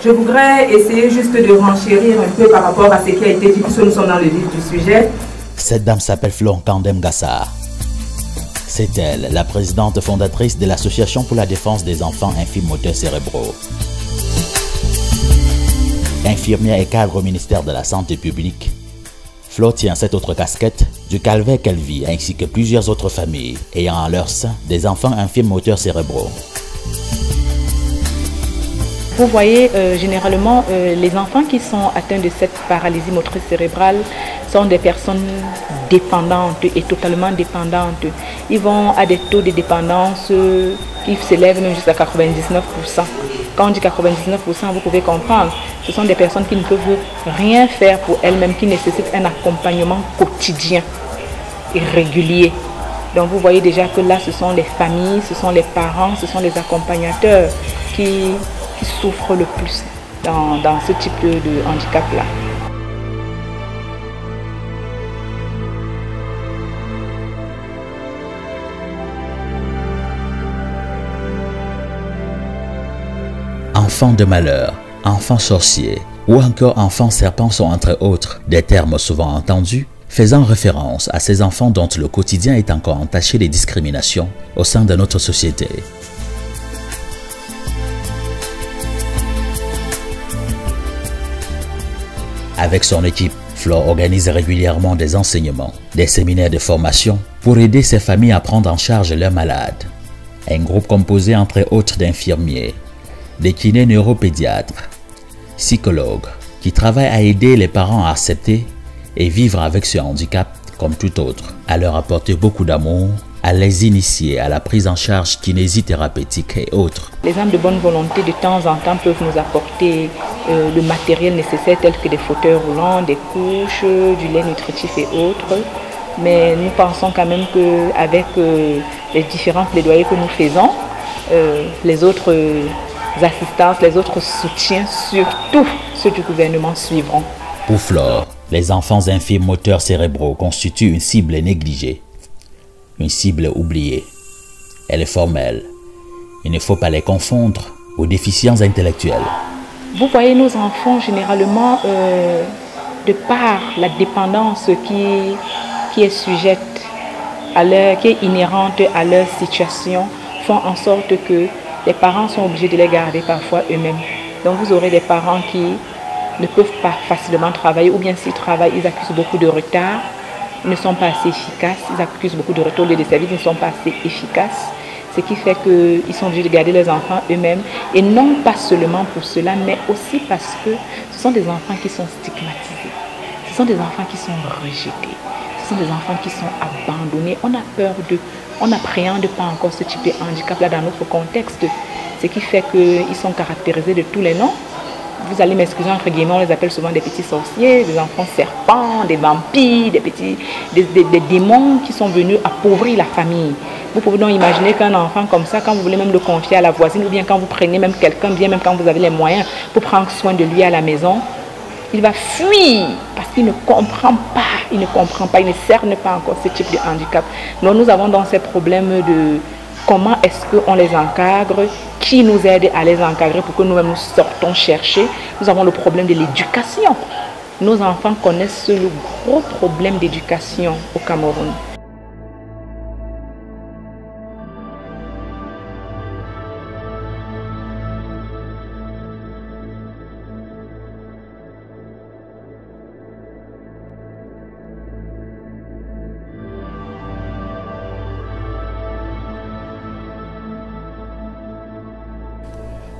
Je voudrais essayer juste de renchérir un peu par rapport à ce qui a été dit, puisque nous sommes dans le vif du sujet. Cette dame s'appelle Flor Kandem Gassar. C'est elle, la présidente fondatrice de l'Association pour la défense des enfants infirmes moteurs cérébraux. Infirmière et cadre au ministère de la Santé publique, Flo tient cette autre casquette du calvaire qu'elle vit, ainsi que plusieurs autres familles ayant en leur sein des enfants infirmes moteurs cérébraux. Vous voyez, généralement, les enfants qui sont atteints de cette paralysie motrice cérébrale sont des personnes dépendantes et totalement dépendantes. Ils vont à des taux de dépendance qui s'élèvent même jusqu'à 99%. Quand on dit 99%, vous pouvez comprendre, ce sont des personnes qui ne peuvent rien faire pour elles-mêmes, qui nécessitent un accompagnement quotidien et régulier. Donc vous voyez déjà que là, ce sont les familles, ce sont les parents, ce sont les accompagnateurs qui souffrent le plus dans ce type de handicap-là. Enfants de malheur, enfants sorciers ou encore enfants serpents sont entre autres des termes souvent entendus faisant référence à ces enfants dont le quotidien est encore entaché de discriminations au sein de notre société. Avec son équipe, Flor organise régulièrement des enseignements, des séminaires de formation pour aider ces familles à prendre en charge leurs malades. Un groupe composé entre autres d'infirmiers, des kinés neuropédiatres, psychologues, qui travaillent à aider les parents à accepter et vivre avec ce handicap comme tout autre, à leur apporter beaucoup d'amour, à les initier à la prise en charge kinésithérapeutique et autres. Les âmes de bonne volonté de temps en temps peuvent nous apporter le matériel nécessaire tel que des fauteuils roulants, des couches, du lait nutritif et autres. Mais nous pensons quand même qu'avec les différents plaidoyers que nous faisons, les autres assistances, les autres soutiens, surtout ceux du gouvernement, suivront. Pour Flor, les enfants infirmes moteurs cérébraux constituent une cible négligée, une cible oubliée. Elle est formelle. Il ne faut pas les confondre aux déficiences intellectuelles. Vous voyez, nos enfants, généralement, de par la dépendance qui est sujette, qui est inhérente à leur situation, font en sorte que les parents sont obligés de les garder parfois eux-mêmes. Donc vous aurez des parents qui ne peuvent pas facilement travailler, ou bien s'ils travaillent, ils accusent beaucoup de retard, ils ne sont pas assez efficaces, ils accusent beaucoup de retard, les services ne sont pas assez efficaces, ce qui fait qu'ils sont obligés de garder les enfants eux-mêmes, et non pas seulement pour cela, mais aussi parce que ce sont des enfants qui sont stigmatisés, ce sont des enfants qui sont rejetés, ce sont des enfants qui sont abandonnés. On n'appréhende pas encore ce type de handicap-là dans notre contexte, ce qui fait qu'ils sont caractérisés de tous les noms. Vous allez m'excuser, entre guillemets, on les appelle souvent des petits sorciers, des enfants serpents, des vampires, des démons qui sont venus appauvrir la famille. Vous pouvez donc imaginer qu'un enfant comme ça, quand vous voulez même le confier à la voisine, ou bien quand vous prenez même quelqu'un, bien même quand vous avez les moyens pour prendre soin de lui à la maison, il va fuir parce qu'il ne comprend pas, il ne cerne pas encore ce type de handicap. Donc nous avons donc ces problèmes de comment est-ce qu'on les encadre, qui nous aide à les encadrer pour que nous-mêmes nous sortons chercher. Nous avons le problème de l'éducation. Nos enfants connaissent le gros problème d'éducation au Cameroun.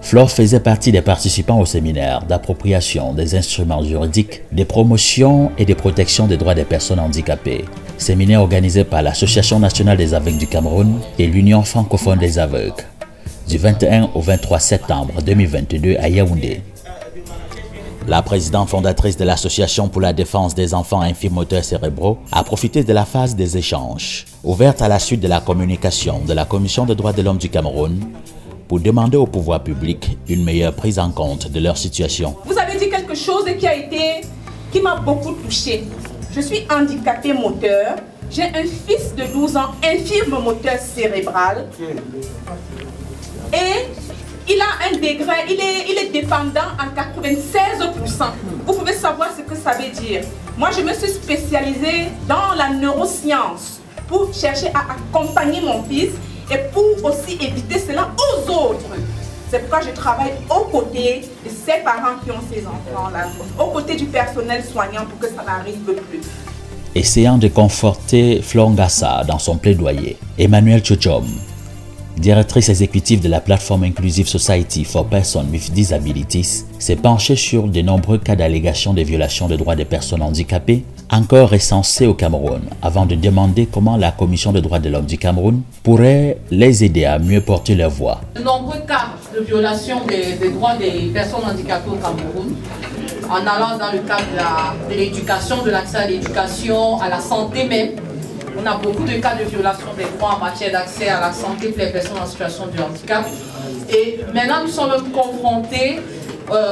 Flor faisait partie des participants au séminaire d'appropriation des instruments juridiques, de promotion et de protection des droits des personnes handicapées. Séminaire organisé par l'Association nationale des aveugles du Cameroun et l'Union francophone des aveugles, du 21 au 23 septembre 2022 à Yaoundé. La présidente fondatrice de l'Association pour la défense des enfants infirmes moteurs cérébraux a profité de la phase des échanges, ouverte à la suite de la communication de la Commission des droits de l'homme du Cameroun, pour demander au pouvoir public une meilleure prise en compte de leur situation. Vous avez dit quelque chose qui m'a beaucoup touchée. Je suis handicapée moteur, j'ai un fils de 12 ans infirme moteur cérébral et il a un degré, il est dépendant à 96%. Vous pouvez savoir ce que ça veut dire. Moi, je me suis spécialisée dans la neuroscience pour chercher à accompagner mon fils et pour aussi éviter cela aux autres. C'est pourquoi je travaille aux côtés de ces parents qui ont ces enfants-là, aux côtés du personnel soignant pour que ça n'arrive plus. Essayant de conforter Flor Ngassa dans son plaidoyer, Emmanuelle Tchotchom, directrice exécutive de la plateforme Inclusive Society for Persons with Disabilities, s'est penchée sur de nombreux cas d'allégations de violations des droits des personnes handicapées encore recensés au Cameroun, avant de demander comment la Commission des droits de l'homme du Cameroun pourrait les aider à mieux porter leur voix. De nombreux cas de violation des droits des personnes handicapées au Cameroun, en allant dans le cadre de l'éducation, de l'accès à l'éducation, à la santé même. On a beaucoup de cas de violation des droits en matière d'accès à la santé pour les personnes en situation de handicap. Et maintenant, nous sommes confrontés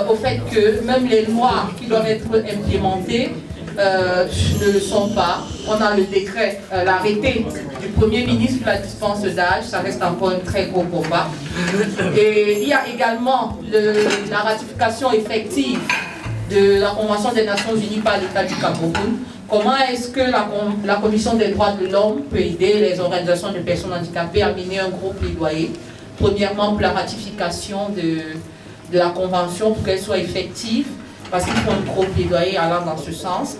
au fait que même les lois qui doivent être implémentées ne le sont pas. On a le décret, l'arrêté du Premier ministre pour la dispense d'âge, ça reste encore un très gros combat. Et il y a également la ratification effective de la Convention des Nations Unies par l'État du Cameroun. Comment est-ce que la Commission des droits de l'homme peut aider les organisations de personnes handicapées à mener un gros plaidoyer? Premièrement, pour la ratification de la Convention, pour qu'elle soit effective, parce qu'il faut un gros plaidoyer allant dans ce sens.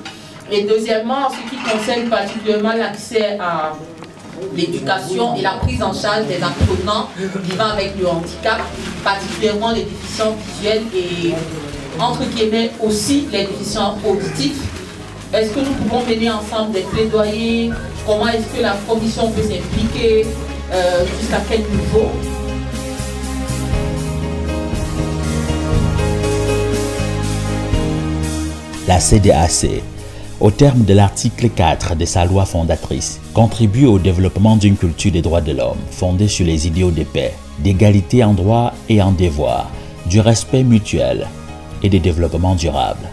Et deuxièmement, en ce qui concerne particulièrement l'accès à l'éducation et la prise en charge des apprenants vivant avec le handicap, particulièrement les déficients visuels et, entre guillemets, aussi les déficients auditifs. Est-ce que nous pouvons mener ensemble des plaidoyers? Comment est-ce que la commission peut s'impliquer? Jusqu'à quel niveau? La CDAC, au terme de l'article 4 de sa loi fondatrice, contribue au développement d'une culture des droits de l'homme fondée sur les idéaux de paix, d'égalité en droit et en devoir, du respect mutuel et de développement durable,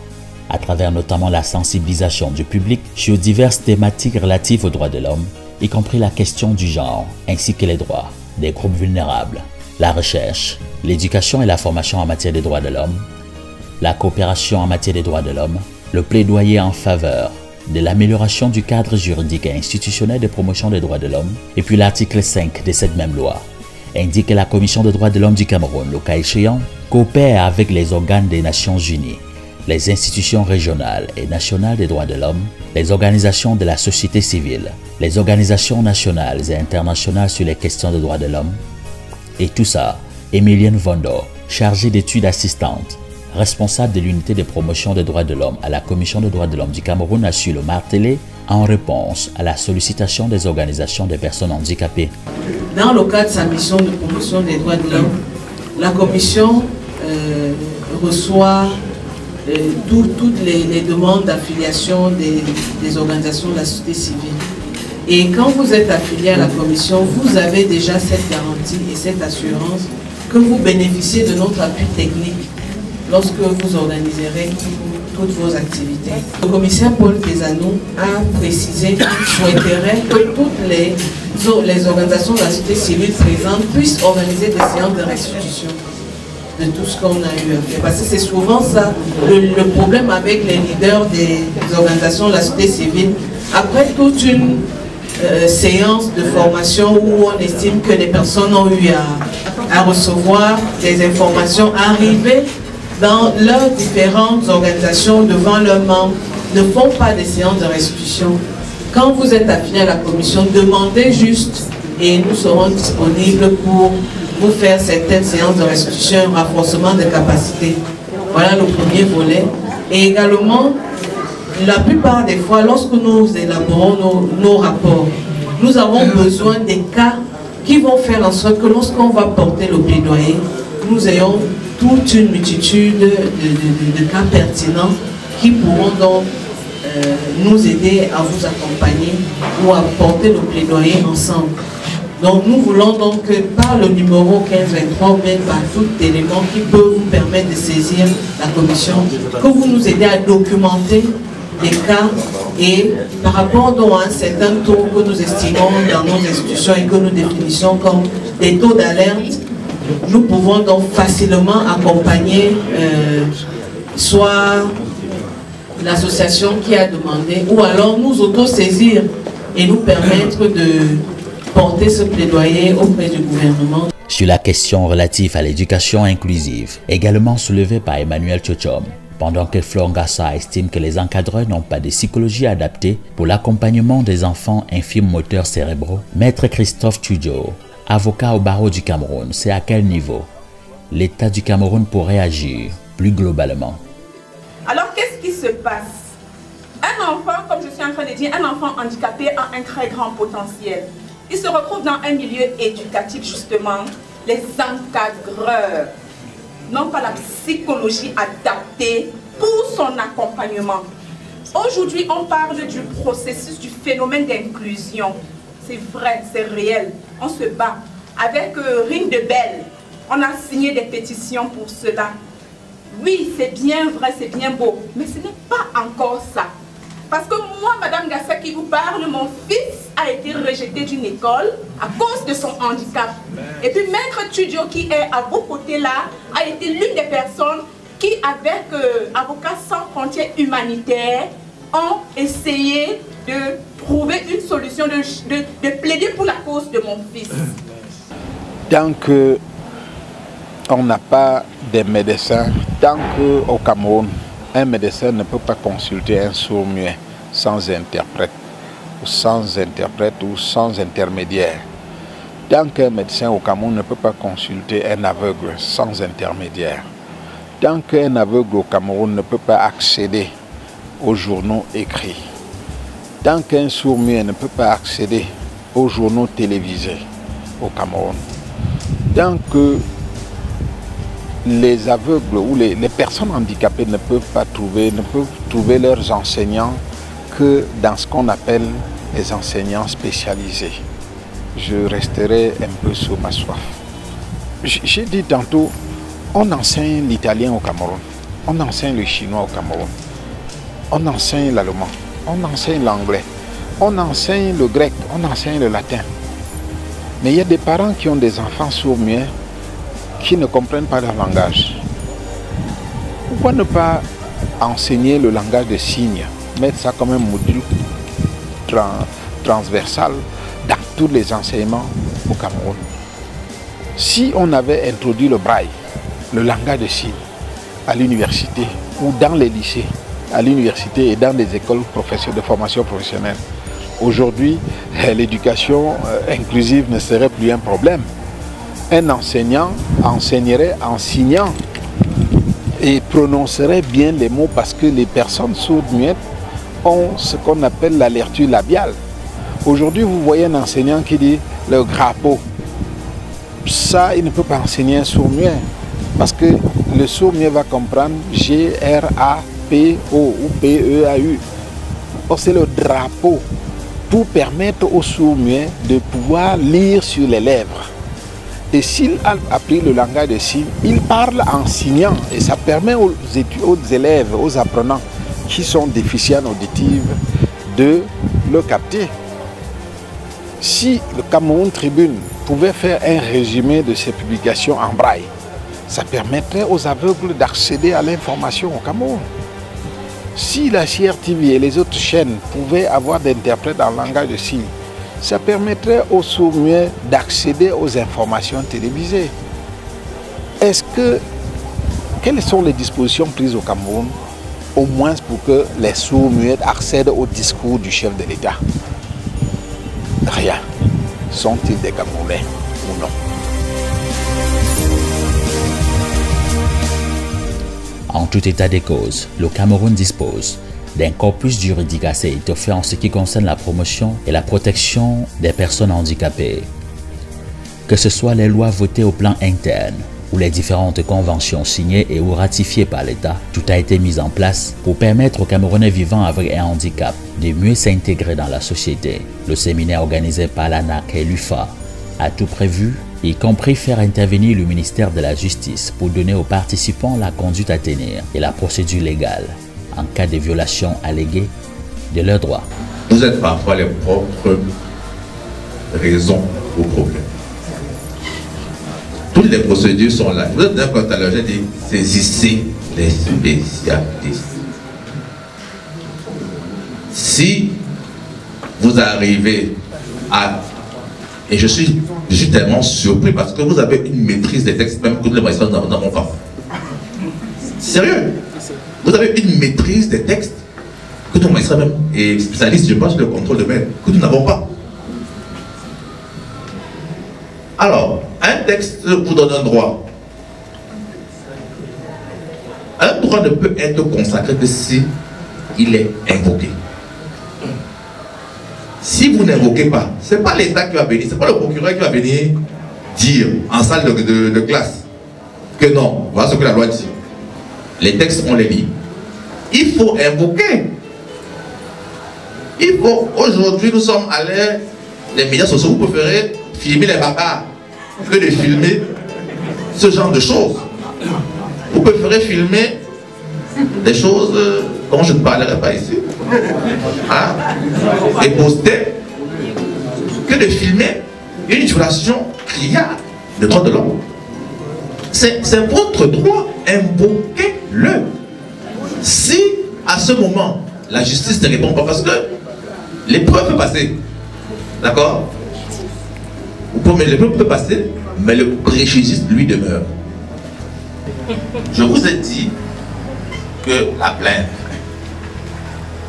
à travers notamment la sensibilisation du public sur diverses thématiques relatives aux droits de l'homme, y compris la question du genre, ainsi que les droits des groupes vulnérables, la recherche, l'éducation et la formation en matière des droits de l'homme, la coopération en matière des droits de l'homme, le plaidoyer en faveur de l'amélioration du cadre juridique et institutionnel de promotion des droits de l'homme, et puis l'article 5 de cette même loi indique que la Commission des droits de l'homme du Cameroun, le cas échéant, coopère avec les organes des Nations Unies, les institutions régionales et nationales des droits de l'homme, les organisations de la société civile, les organisations nationales et internationales sur les questions des droits de l'homme. Et tout ça, Emilienne Vondo, chargée d'études assistantes, responsable de l'unité de promotion des droits de l'homme à la Commission des droits de l'homme du Cameroun, a su le marteler en réponse à la sollicitation des organisations des personnes handicapées. Dans le cadre de sa mission de promotion des droits de l'homme, la Commission reçoit toutes les demandes d'affiliation des organisations de la société civile. Et quand vous êtes affilié à la Commission, vous avez déjà cette garantie et cette assurance que vous bénéficiez de notre appui technique lorsque vous organiserez toutes vos activités. Le commissaire Paul Pézanou a précisé qu'il souhaiterait que toutes les organisations de la société civile présentes puissent organiser des séances de restitution de tout ce qu'on a eu à faire. Parce que c'est souvent ça, le problème avec les leaders des organisations de la société civile. Après toute une séance de formation où on estime que les personnes ont eu à recevoir des informations arrivées dans leurs différentes organisations devant leurs membres, ne font pas des séances de restitution. Quand vous êtes affilié à la commission, demandez juste et nous serons disponibles pour vous faire certaines séances de restitution, un renforcement de capacités. Voilà le premier volet. Et également, la plupart des fois, lorsque nous élaborons nos rapports, nous avons besoin des cas qui vont faire en sorte que lorsqu'on va porter le plaidoyer, nous ayons toute une multitude de cas pertinents qui pourront donc nous aider à vous accompagner ou à porter le plaidoyer ensemble. Donc nous voulons donc que par le numéro 1523 ou bien par tout élément qui peut vous permettre de saisir la commission, que vous nous aidez à documenter les cas et par rapport donc à un certain taux que nous estimons dans nos institutions et que nous définissons comme des taux d'alerte, nous pouvons donc facilement accompagner soit l'association qui a demandé, ou alors nous autosaisir et nous permettre de porter ce plaidoyer auprès du gouvernement. Sur la question relative à l'éducation inclusive, également soulevée par Emmanuel Tchotchom, pendant que Flor Ngassa estime que les encadreurs n'ont pas de psychologie adaptée pour l'accompagnement des enfants infirmes moteurs cérébraux, Maître Christophe Tudjo, avocat au barreau du Cameroun, sait à quel niveau l'État du Cameroun pourrait agir plus globalement. Alors, qu'est-ce qui se passe? Un enfant, comme je suis en train de dire, un enfant handicapé a un très grand potentiel. Il se retrouve dans un milieu éducatif, justement. Les encadreurs n'ont pas la psychologie adaptée pour son accompagnement. Aujourd'hui, on parle du processus, du phénomène d'inclusion. C'est vrai, c'est réel. On se bat. Avec Rine de Belle, on a signé des pétitions pour cela. Oui, c'est bien vrai, c'est bien beau, mais ce n'est pas encore ça. Parce que moi, Madame Ngassa qui vous parle, mon fils a été rejeté d'une école à cause de son handicap. Et puis Maître Tudjo qui est à vos côtés là, a été l'une des personnes qui, avec Avocats sans frontières humanitaires, ont essayé de trouver une solution, de plaider pour la cause de mon fils. Tant qu'on n'a pas de médecins, tant qu'au Cameroun, un médecin ne peut pas consulter un sourd-muet sans interprète ou sans intermédiaire. Tant qu'un médecin au Cameroun ne peut pas consulter un aveugle sans intermédiaire. Tant qu'un aveugle au Cameroun ne peut pas accéder aux journaux écrits. Tant qu'un sourd-muet ne peut pas accéder aux journaux télévisés au Cameroun. Tant que les aveugles ou les personnes handicapées ne peuvent trouver leurs enseignants que dans ce qu'on appelle les enseignants spécialisés. Je resterai un peu sur ma soif. J'ai dit tantôt, on enseigne l'italien au Cameroun, on enseigne le chinois au Cameroun, on enseigne l'allemand, on enseigne l'anglais, on enseigne le grec, on enseigne le latin. Mais il y a des parents qui ont des enfants sourds-muets qui ne comprennent pas leur langage. Pourquoi ne pas enseigner le langage des signes, mettre ça comme un module transversal dans tous les enseignements au Cameroun? Si on avait introduit le braille, le langage des signes, à l'université ou dans les lycées, à l'université et dans les écoles de formation professionnelle, aujourd'hui, l'éducation inclusive ne serait plus un problème. Un enseignant enseignerait en signant et prononcerait bien les mots parce que les personnes sourdes-muettes ont ce qu'on appelle la lecture labiale. Aujourd'hui, vous voyez un enseignant qui dit le grappot. Ça, il ne peut pas enseigner un sourd-muet parce que le sourd-muet va comprendre G-R-A-P-O ou P-E-A-U. Or, c'est le drapeau pour permettre aux sourds-muets de pouvoir lire sur les lèvres. Et s'il a appris le langage des signes, il parle en signant. Et ça permet aux élèves, aux apprenants qui sont déficients auditifs de le capter. Si le Cameroun Tribune pouvait faire un résumé de ses publications en braille, ça permettrait aux aveugles d'accéder à l'information au Cameroun. Si la CRTV et les autres chaînes pouvaient avoir d'interprètes en langage de signes, ça permettrait aux sourds-muets d'accéder aux informations télévisées. Quelles sont les dispositions prises au Cameroun, au moins pour que les sourds-muets accèdent au discours du chef de l'État? Rien. Sont-ils des Camerounais ou non? En tout état des causes, le Cameroun dispose d'un corpus juridique assez étoffé en ce qui concerne la promotion et la protection des personnes handicapées. Que ce soit les lois votées au plan interne ou les différentes conventions signées et ou ratifiées par l'État, tout a été mis en place pour permettre aux Camerounais vivant avec un handicap de mieux s'intégrer dans la société. Le séminaire organisé par l'ANAC et l'UFA a tout prévu, y compris faire intervenir le ministère de la Justice pour donner aux participants la conduite à tenir et la procédure légale en cas de violation alléguée de leurs droits. Vous êtes parfois les propres raisons au problème. Tout toutes les procédures sont là. Vous êtes d'accord tout à l'heure, j'ai dit saisissez les spécialistes. Si vous arrivez à... Et je suis tellement surpris parce que vous avez une maîtrise des textes même que les magistrats n'avons pas. Sérieux? Vous avez une maîtrise des textes que nos magistrats même et spécialistes, je pense, le contrôle de même, que nous n'avons pas. Alors, un texte vous donne un droit. Un droit ne peut être consacré que si il est invoqué. Si vous n'invoquez pas, ce n'est pas l'État qui va venir, ce n'est pas le procureur qui va venir dire en salle de classe que non, voilà ce que la loi dit. Les textes, on les lit. Il faut invoquer. Il faut, aujourd'hui, nous sommes à l'ère des médias sociaux, vous préférez filmer les barbares que de filmer ce genre de choses. Vous préférez filmer des choses dont je ne parlerai pas ici, hein, et poster, que de filmer une violation criarde des droits de l'homme. C'est votre droit, invoquez-le. Si à ce moment la justice ne répond pas, parce que l'épreuve peut passer, d'accord? L'épreuve peut passer, mais le préjudice lui demeure. Je vous ai dit que la plainte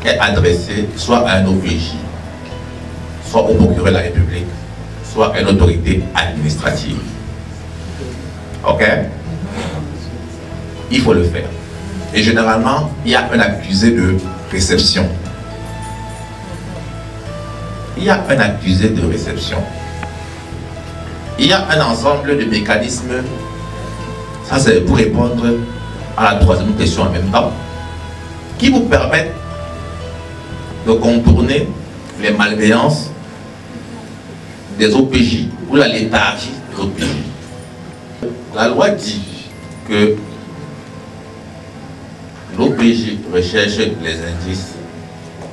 est adressée soit à un OPJ, soit au procureur de la République, soit à une autorité administrative. Ok? Il faut le faire. Et généralement, il y a un accusé de réception. Il y a un accusé de réception. Il y a un ensemble de mécanismes. Ça, c'est pour répondre à la troisième question en même temps, qui vous permettent de contourner les malveillances des OPJ ou la léthargie des OPJ. La loi dit que l'OPJ recherche les indices,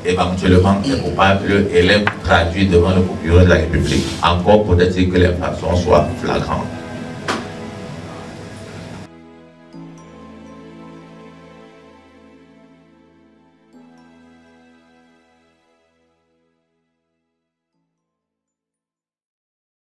éventuellement les coupables, et les traduit devant le procureur de la République, encore pour dire que l'infraction soit flagrante.